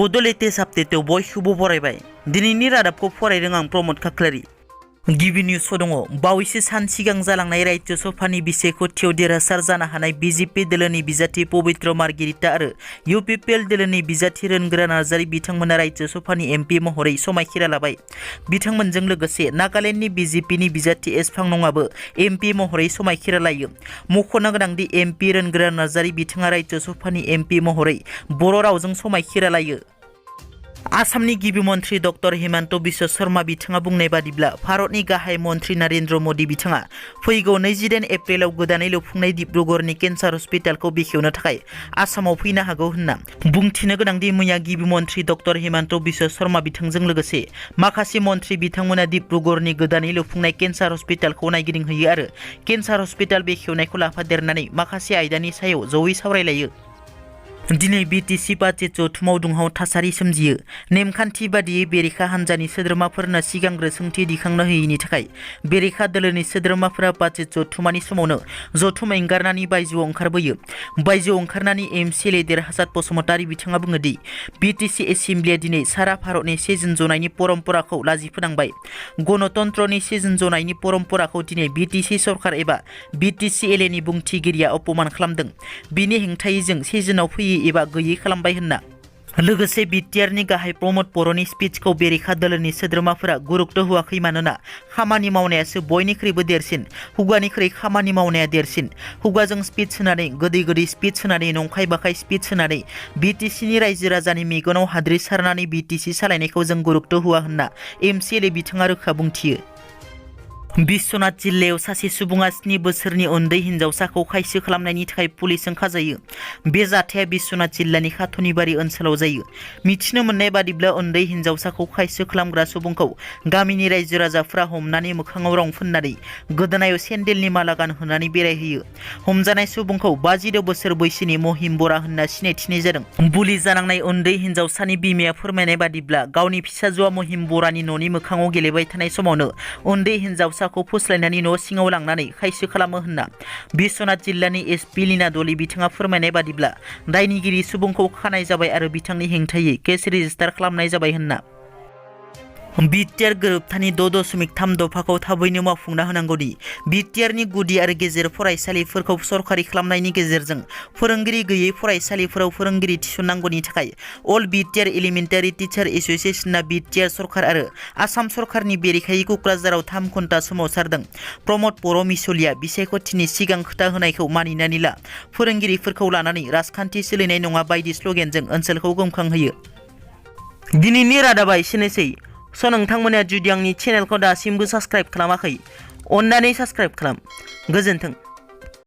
बड' लेटेस्ट आपडेटआव बयखौबो बरायबाय। दिनैनि रादाबखौ फरायदों आं प्रमद खाख्लारि। गिबि निउसआव दङ बावैसो सान सिगां जालांनाय राज्य सभानि बिसायख'थियाव देरहासार जानो हानाय बिजेपि दोलोनि बिजाथि पबित्र मार्गेरिटा आरो इउपिपिएल दोलोनि बिजाथि रोनगोरा नार्जारी बिथांमोना राज्य सभानि एमपि महरै समायखिरा लाबाय। बिथांमोनजों लोगोसे नागालेण्डनि बिजेपिनि बिजाथि एसफां नङाबो एमपि महरै समायखिरा लायो। मख'नो गोनांदि एमपि रोनगोरा नार्जारी बिथाङा राज्य सभानि एमपि महरै बर' रावजों समायखिरा लायो। आसामनि गिबि मन्त्रि डक्टर हिमन्त बिश्व शर्मा बिथाङा बुंनाय बादिब्ला भारतनि गाहाय मन्त्रि नरेन्द्र मोदी बिथाङा फैगौ 29 एप्रिलाव गोदानै लुफुंनाय डिब्रुगड़नि केन्सार हस्पिटालखौ बेखेवनो थाखाय आसामाव फैनो हागौ होनना बुंथिनो गोनांदि मैया गिबि मन्त्रि डक्टर हिमन्त बिश्व शर्मा बिथांजों लोगोसे माखासे मन्त्रि बिथांमोना डिब्रुगड़नि गोदानै लुफुंनाय केन्सार हस्पिटालखौ नायगिदिंहैयो आरो केन्सार हस्पिटाल बेखेवनायखौ लाफादेरनानै माखासे आयदानि सायाव जयै सावरायलायो। दिनै बिटिसि बाजेट जथुमाव दुंहाव थासारि सोमजियो। नेमखान्थि बादियै बेरेखा हान्जानि सोद्रोमाफोरनो सिगांग्रो सोंथि दिखांनो होयैनि थाखाय बेरेखा दोलोनि सोद्रोमाफोरा बाजेट जथुमानि समावनो जथुम एंगारनानै बायजोआव ओंखारबोयो। बायजोआव ओंखारनानै एमसिएलए देरहासात बसुमतारी बिथाङा बुङोदि बिटिसि एसेम्ब्लिया दिनै सारा भारतनि सेजोन जनायनि परम्पराखौ लाजिफोनांबाय। गणतन्त्रनि सेजोन जनायनि परम्पराखौ दिनै बिटिसि सरकार एबा बिटिसिएलएनि बुंथिगिरिया अपमान खालामदों। बिनि हेंथायै जों सेजोनाव फैयै एबा गैयै खालामबाय होनना लोगोसे बिटिआरनि गाहाय प्रमद बर'नि स्पिचखौ बेरेखा दोलोनि सोद्रोमाफोरा गुरुत्व होआखै। मानोना खामानि मावनायासो बयनिख्रुइबो देरसिन, खुगानिख्रुइ खामानि मावनाया देरसिन। खुगाजों स्पिच होनानै गोदै स्पिच होनानै नंखाय बाखाय स्पिच होनानै बिटिसिनि रायजो राजानि मेगनाव हाद्रि सारनानै बिटिसि सालायनायखौ जों गुरुत्व होआ होनना एमसिएलए बिथाङा रोखा बुंथियो। बिश्वनाथ जिल्लायाव सासे सुबुङा 7 बोसोरनि उन्दै हिन्जावसाखौ खायसो खालामनायनि थाखाय पुलिसजों खाजायो। बे जाथाया बिश्वनाथ जिल्लानि खाथुनिबारि ओनसोलाव जायो। मिथिनो मोननाय बादिब्ला उन्दै हिन्जावसाखौ खायसो खालामग्रा सुबुंखौ गामिनि रायजो राजाफोरा हमनानै मोखाङाव रं फोननानै गोदोनायाव सेन्देलनि माला गानहोनानै बेरायहोयो। हमजानाय सुबुंखौ 52 बोसोर बैसोनि महिम बरा होनना सिनायथिनाय जादों। बुलि जानांनाय उन्दै हिन्जावसानि बिमाया फोरमायनाय बादिब्ला गावनि फिसाजोआ महिम बरानि न'नि मोखाङाव गेलेबाय थानाय समावनो उन्दै हिन्जावसा खौ फुस्लायनानै न' सिङाव लांनानै खायसो खालामो होनना बिश्वनाथ जिल्लानि एसपि लीना दली बिथाङा फोरमायनाय बादिब्ला दायनिगिरि सुबुंखौ खानाय जाबाय आरो बिथांनि हेंथायै केस रेजिस्टार खालामनाय जाबाय होनना। बिटिआर गोरोबथानि 6.3 दफाखौ थाबैनो मावफुंना होनांगौदि बिटिआरनि गुदि आरो गेजेर फरायसालिफोरखौ सरखारि खालामनायनि गेजेरजों फोरोंगिरि गैयै फरायसालिफोराव फोरोंगिरि थिसननांगौनि थाखाय अल बिटिआर एलिमेन्टारि टिचार एस'सिएशनआ बिटिआर सरकार आरो आसाम सरकारनि बेरेखायै क'क्राझाराव 3 घन्टा सोमावसारदों। प्रमद बर' मिसलिया बिसायख'थिनि सिगां खोथा होनायखौ मानिनानै ला, फोरोंगिरिफोरखौ लानानै राजखान्थि सोलिनाय नङा बायदि स्ल'गेनजों ओनसोलखौ गोमखांहोयो। दिनैनि रादाबा एसेनोसै। नोंथांमोना जुदि आंनि चेनेलखौ दासिमबो साबस्क्राइब खालामाखै, अन्नानै साबस्क्राइब खालाम। गोजोन्थों।